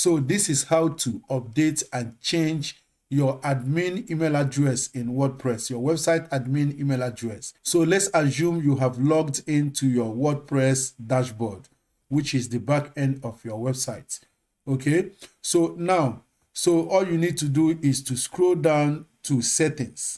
So this is how to update and change your admin email address in WordPress, your website admin email address. So let's assume you have logged into your WordPress dashboard, which is the back end of your website. Okay, so now, all you need to do is to scroll down to settings,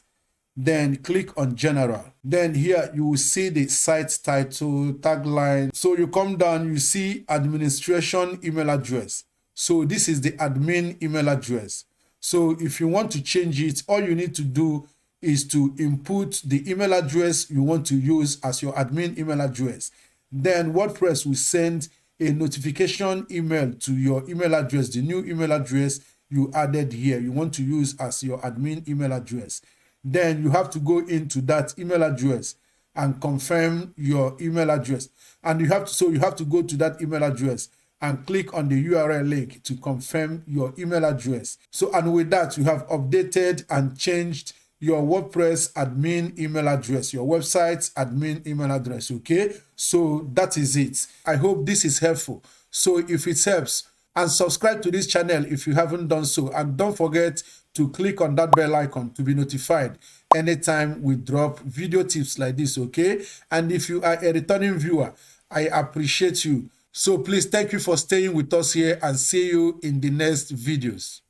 then click on general. Then here you will see the site title, tagline. So you come down, you see administration email address. So this is the admin email address. So if you want to change it, all you need to do is to input the email address you want to use as your admin email address. Then WordPress will send a notification email to your email address, the new email address you added here, you want to use as your admin email address. Then you have to go into that email address and confirm your email address. And you have to go to that email address and click on the URL link to confirm your email address. So, and with that, you have updated and changed your WordPress admin email address, your website's admin email address, okay? So that is it. I hope this is helpful. So if it helps, and subscribe to this channel if you haven't done so. And don't forget to click on that bell icon to be notified anytime we drop video tips like this, okay? And if you are a returning viewer, I appreciate you. So please, thank you for staying with us here, and see you in the next videos.